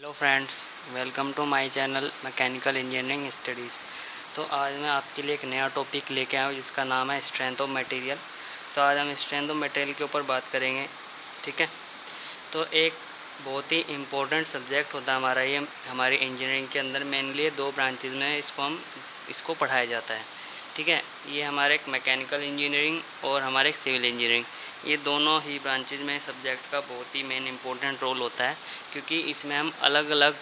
Hello friends, welcome to my channel mechanical engineering studies. तो आज मैं आपके लिए एक नया टॉपिक लेके आया हूँ जिसका नाम है स्ट्रेंथ ऑफ मटेरियल। तो आज हम स्ट्रेंथ ऑफ मटेरियल के ऊपर बात करेंगे। ठीक है। तो एक बहुत ही इम्पोर्टेंट सब्जेक्ट होता है हमारा ये हमारी इंजीनियरिंग के अंदर। मेनली दो ब्रांचेज में इसको पढ़ाया जाता है। ठीक है। ये हमारे एक मैकेनिकल इंजीनियरिंग और हमारे एक सिविल इंजीनियरिंग, ये दोनों ही ब्रांचेज में सब्जेक्ट का बहुत ही मेन इम्पोर्टेंट रोल होता है, क्योंकि इसमें हम अलग अलग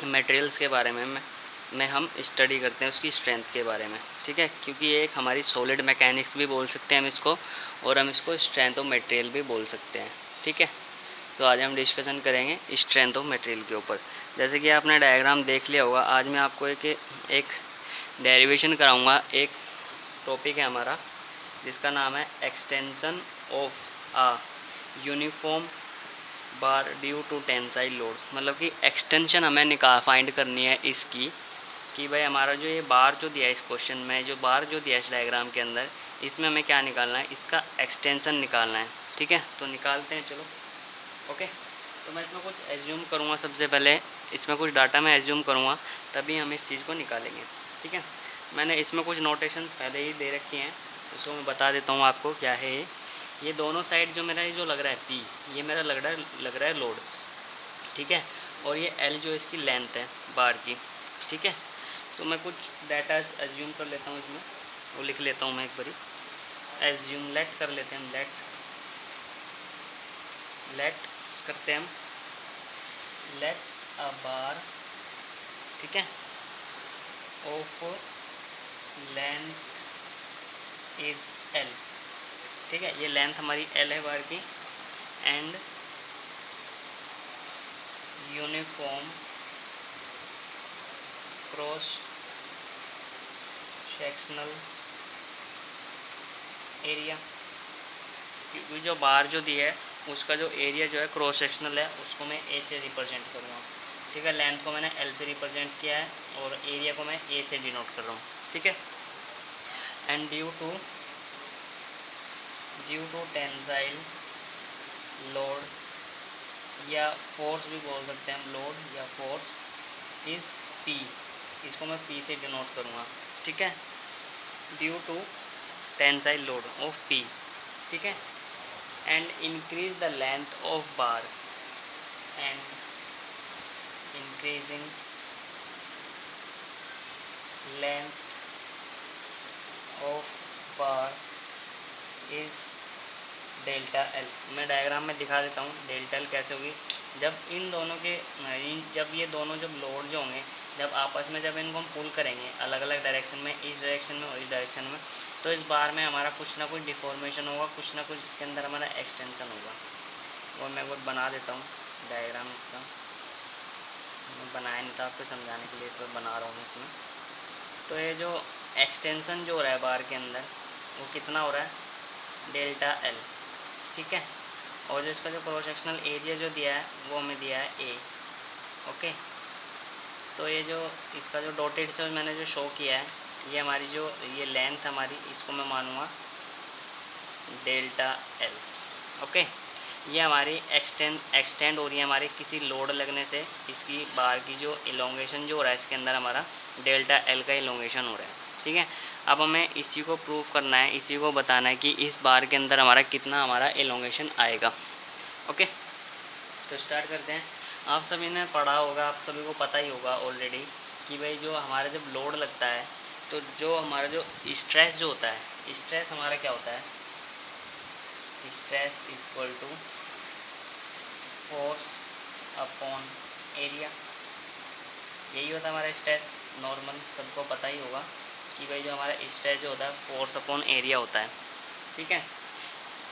मटेरियल्स के बारे में हम स्टडी करते हैं, उसकी स्ट्रेंथ के बारे में। ठीक है। क्योंकि ये एक हमारी सॉलिड मैकेनिक्स भी बोल सकते हैं हम इसको, और हम इसको स्ट्रेंथ ऑफ मटेरियल भी बोल सकते हैं। ठीक है। तो आज हम डिस्कशन करेंगे स्ट्रेंथ ऑफ मटेरियल के ऊपर। जैसे कि आपने डायग्राम देख लिया होगा, आज मैं आपको एक डेरिवेशन कराऊंगा। एक टॉपिक है हमारा जिसका नाम है extension of a uniform bar due to tensile load. मतलब कि एक्सटेंशन हमें फाइंड करनी है इसकी, कि भाई हमारा जो ये बार जो दिया है इस क्वेश्चन में, जो बार जो दिया है इस डायग्राम के अंदर, इसमें हमें क्या निकालना है, इसका एक्सटेंशन निकालना है। ठीक है। तो निकालते हैं, चलो। ओके। तो मैं इसमें कुछ एज्यूम करूँगा। सबसे पहले इसमें कुछ डाटा मैं एज्यूम करूँगा, तभी हम इस चीज़ को निकालेंगे। ठीक है। मैंने इसमें कुछ नोटेशंस पहले ही दे रखी हैं, उसको मैं बता देता हूँ आपको क्या है ये दोनों साइड जो मेरा ये जो लग रहा है पी, ये मेरा लग रहा है लोड। ठीक है। और ये एल जो इसकी लेंथ है बार की। ठीक है। तो मैं कुछ डाटा एज्यूम कर लेता हूँ इसमें, वो लिख लेता हूँ मैं एक बारी। एज्यूम लेट कर लेते हैं हम, लेट करते हैं हम, लेट अ बार। ठीक है। Of length is L. ठीक है। ये लेंथ हमारी एल है बार की, and uniform cross sectional area. क्योंकि जो बार जो दिया है उसका जो एरिया जो है क्रॉस सेक्शनल है, उसको मैं ए से रिप्रेजेंट कर रहा हूँ। ठीक है। लेंथ को मैंने एल से रिप्रेजेंट किया है और एरिया को मैं ए से डिनोट कर रहा हूँ। ठीक है। And due to tensile load, या फोर्स भी बोल सकते हैं हम, लोड या फोर्स इज पी, इसको मैं पी से डिनोट करूँगा। ठीक है। Due to tensile load of p. ठीक है। And increase the length of bar, and increasing length of bar is delta l. मैं डायग्राम में दिखा देता हूँ डेल्टा एल कैसे होगी। जब इन दोनों के जब ये दोनों जब लोड जो होंगे, जब आपस में जब इनको हम पुल करेंगे अलग अलग डायरेक्शन में, इस डायरेक्शन में और इस डायरेक्शन में, तो इस बार में हमारा कुछ ना कुछ डिफॉर्मेशन होगा, कुछ ना कुछ इसके अंदर हमारा एक्सटेंशन होगा। वो मैं वो बना देता हूँ डायग्राम इसका। मैं बनाया नहीं था, आपको समझाने के लिए इस पर बना रहा हूँ इसमें। तो ये जो एक्सटेंशन जो हो रहा है बार के अंदर, वो कितना हो रहा है, डेल्टा एल। ठीक है। और जो इसका जो क्रॉस सेक्शनल एरिया जो दिया है वो हमें दिया है ए। ओके। तो ये जो इसका जो डॉटेड से मैंने जो शो किया है, ये हमारी जो ये लेंथ हमारी, इसको मैं मानूंगा डेल्टा एल। ओके। ये हमारी एक्सटेंड हो रही है हमारे किसी लोड लगने से, इसकी बार की जो इलोंगेशन जो हो रहा है इसके अंदर हमारा डेल्टा एल का इलोंगेशन हो रहा है। ठीक है। अब हमें इसी को प्रूव करना है, इसी को बताना है कि इस बार के अंदर हमारा कितना हमारा इलोंगेशन आएगा। ओके। तो स्टार्ट करते हैं। आप सभी ने पढ़ा होगा, आप सभी को पता ही होगा ऑलरेडी कि भाई जो हमारा जब लोड लगता है, तो जो हमारा जो स्ट्रेस जो होता है, स्ट्रेस हमारा क्या होता है, stress is equal to force upon area. यही होता है हमारा स्ट्रेस। नॉर्मल सबको पता ही होगा कि भाई जो हमारा स्ट्रेस जो होता है फोर्स अपॉन एरिया होता है। ठीक है।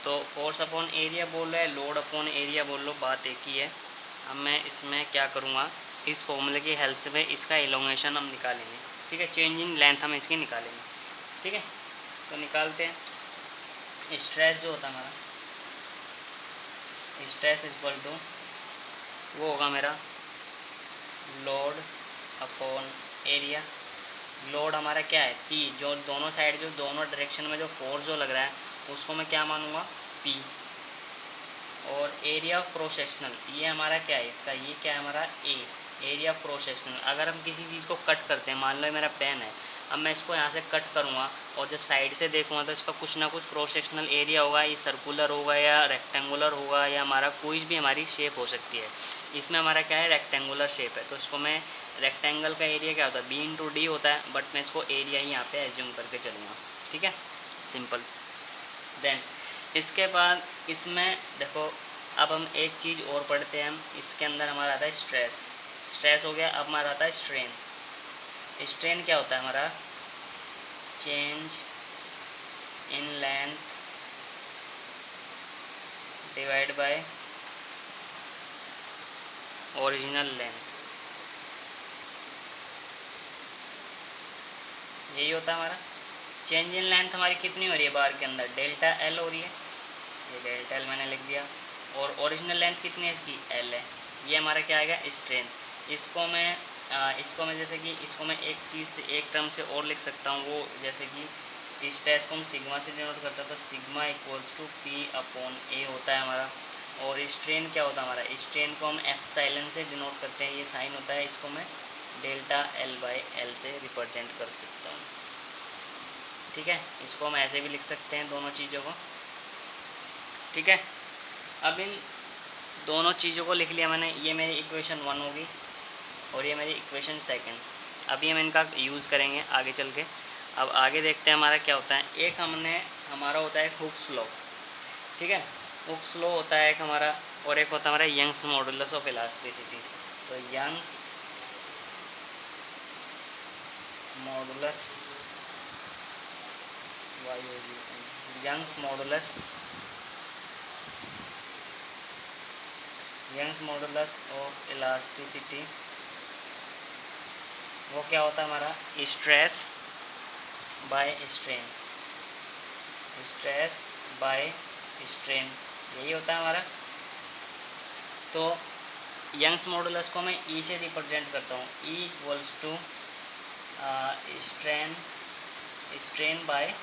तो फोर्स अपॉन एरिया बोल रहा है, लोड अपॉन एरिया बोल लो, बात एक ही है। अब मैं इसमें क्या करूँगा, इस फॉर्मूले की हेल्प से इसका इलोंगेशन हम निकालेंगे। ठीक है। चेंज इन लेंथ हम इसकी निकालेंगे। ठीक है। तो निकालते हैं। स्ट्रेस जो होता है हमारा, स्ट्रेस इक्वल टू वो होगा मेरा लोड अपॉन एरिया। लोड हमारा क्या है, पी। जो दोनों साइड जो दोनों डायरेक्शन में जो फोर्स जो लग रहा है उसको मैं क्या मानूंगा, पी। और एरिया ऑफ क्रॉस सेक्शनल, ये हमारा क्या है, इसका ये क्या है हमारा ए, एरिया ऑफ क्रॉस सेक्शनल। अगर हम किसी चीज़ को कट करते हैं, मान लो मेरा पेन है, अब मैं इसको यहाँ से कट करूँगा और जब साइड से देखूँगा तो इसका कुछ ना कुछ क्रॉस सेक्शनल एरिया होगा, ये सर्कुलर होगा या रेक्टेंगुलर होगा या हमारा कोई भी हमारी शेप हो सकती है। इसमें हमारा क्या है, रेक्टेंगुलर शेप है, तो इसको मैं रेक्टेंगल का एरिया क्या होता है, बी इंटू डी होता है, बट मैं इसको एरिया ही यहाँ पे एज्यूम करके चलूँगा। ठीक है, सिंपल। देन इसके बाद इसमें देखो, अब हम एक चीज़ और पढ़ते हैं, हम इसके अंदर हमारा आता है स्ट्रेस। स्ट्रेस हो गया, अब हमारा आता है स्ट्रेन। स्ट्रेन क्या होता है हमारा, change in length divide by original length, यही होता है हमारा। चेंज इन लेंथ हमारी कितनी हो रही है बार के अंदर, डेल्टा एल हो रही है, ये डेल्टा एल मैंने लिख दिया, और ओरिजिनल लेंथ कितनी है इसकी, एल है। ये हमारा क्या आएगा, स्ट्रेन। इसको मैं जैसे कि इसको मैं एक चीज़ से, एक टर्म से और लिख सकता हूँ, वो जैसे कि स्ट्रेस को हम सिग्मा से डिनोट करता है, तो sigma equals to P upon A होता है हमारा। और स्ट्रेन क्या होता है हमारा, स्ट्रेन को हम एप्सिलॉन से डिनोट करते हैं, ये साइन होता है, इसको मैं डेल्टा एल बाई एल से रिप्रेजेंट कर सकता हूँ। ठीक है, इसको हम ऐसे भी लिख सकते हैं दोनों चीज़ों को। ठीक है, अब इन दोनों चीज़ों को लिख लिया मैंने, ये मेरी इक्वेशन 1 होगी और ये मेरी इक्वेशन 2। अभी हम इनका यूज़ करेंगे आगे चल के। अब आगे देखते हैं हमारा क्या होता है। एक हमारा होता है हुक्स लॉ। ठीक है, हुक्स लॉ होता है एक हमारा, और एक होता है हमारा यंग्स मॉडुलस ऑफ इलास्टिसिटी। तो Young's modulus Young's modulus of elasticity, वो क्या होता है हमारा, stress by strain, stress by strain, यही होता है हमारा। तो यंग्स मॉडुलस को मैं ई से रिप्रेजेंट करता हूँ, E equals to strain by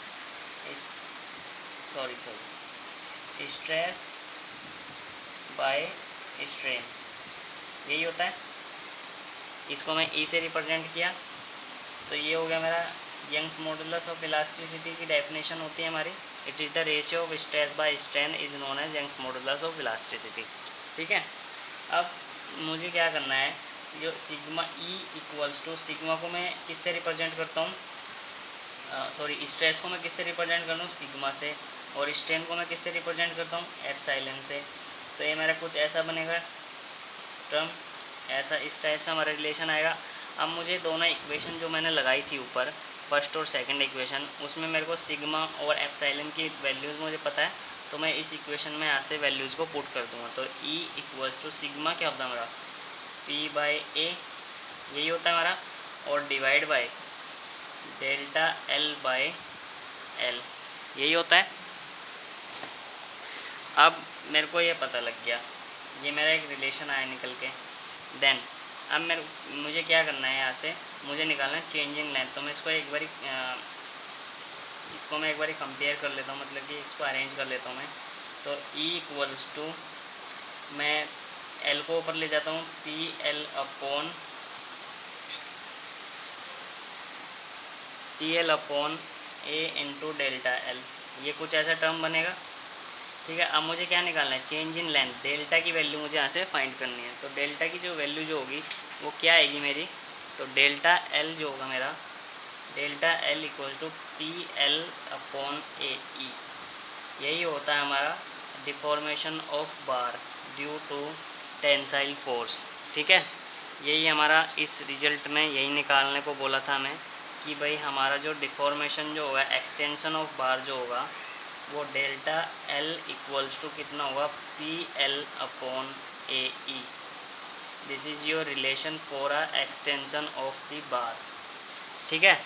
stress by strain, यही होता है। इसको मैं ई से रिप्रेजेंट किया, तो ये हो गया मेरा यंग्स मॉडुलस ऑफ इलास्टिसिटी की डेफिनेशन होती है हमारी, it is the ratio of stress by strain is known as Young's modulus of elasticity. ठीक है, अब मुझे क्या करना है, जो sigma E equals to, sigma को मैं किससे रिप्रेजेंट करता हूँ, स्ट्रेस को मैं किससे रिप्रेजेंट करता हूँ, सिग्मा से, और स्ट्रेन को मैं किससे रिप्रेजेंट करता हूँ, एप्सिलॉन से। तो ये मेरा कुछ ऐसा बनेगा टर्म, ऐसा इस टाइप से हमारा रिलेशन आएगा। अब मुझे दोनों इक्वेशन जो मैंने लगाई थी ऊपर, फर्स्ट और सेकंड इक्वेशन, उसमें मेरे को सिग्मा और एप्सिलॉन की वैल्यूज़ मुझे पता है, तो मैं इस इक्वेशन में यहाँ से वैल्यूज़ को पुट कर दूँगा। तो ई इक्वल्स टू सिग्मा क्या होता है हमारा, पी बाई ए, यही होता है हमारा, और divide by delta L by L, यही होता है। अब मेरे को ये पता लग गया, ये मेरा एक रिलेशन आया निकल के। देन अब मुझे क्या करना है, यहाँ से मुझे निकालना है चेंज इन लेंथ। तो मैं इसको एक बारी कंपेयर कर लेता हूँ, मतलब कि इसको अरेंज कर लेता हूँ मैं। तो ई इक्वल्स टू, मैं एल को ऊपर ले जाता हूँ, पी एल अपॉन ए इंटू डेल्टा एल, ये कुछ ऐसा टर्म बनेगा। ठीक है, अब मुझे क्या निकालना है, चेंज इन लेंथ, डेल्टा की वैल्यू मुझे यहाँ से फाइंड करनी है। तो डेल्टा की जो वैल्यू जो होगी वो क्या आएगी मेरी, तो डेल्टा एल जो होगा मेरा, delta L equal to P L upon A E, यही होता है हमारा deformation of bar due to tensile force. ठीक है, यही हमारा इस रिजल्ट में यही निकालने को बोला था हमें, कि भाई हमारा जो डिफॉर्मेशन जो होगा, एक्सटेंशन ऑफ बार जो होगा, वो डेल्टा एल इक्वल्स टू कितना होगा, P L upon A E. This is your relation for a extension of the bar. ठीक है,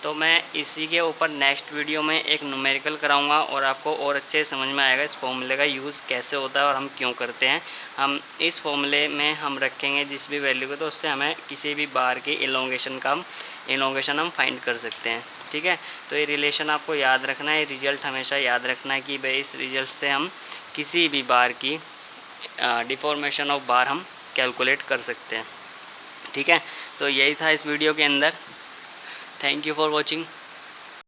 तो मैं इसी के ऊपर नेक्स्ट वीडियो में एक न्यूमेरिकल कराऊंगा और आपको और अच्छे से समझ में आएगा इस फॉर्मूले का यूज़ कैसे होता है और हम क्यों करते हैं। हम इस फॉर्मूले में हम रखेंगे जिस भी वैल्यू को, तो उससे हमें किसी भी बार की इलोंगेशन हम फाइंड कर सकते हैं। ठीक है, तो ये रिलेशन आपको याद रखना है, रिजल्ट हमेशा याद रखना है कि भाई इस रिजल्ट से हम किसी भी बार की डिफॉर्मेशन ऑफ बार हम कैलकुलेट कर सकते हैं। ठीक है, तो यही था इस वीडियो के अंदर। Thank you for watching.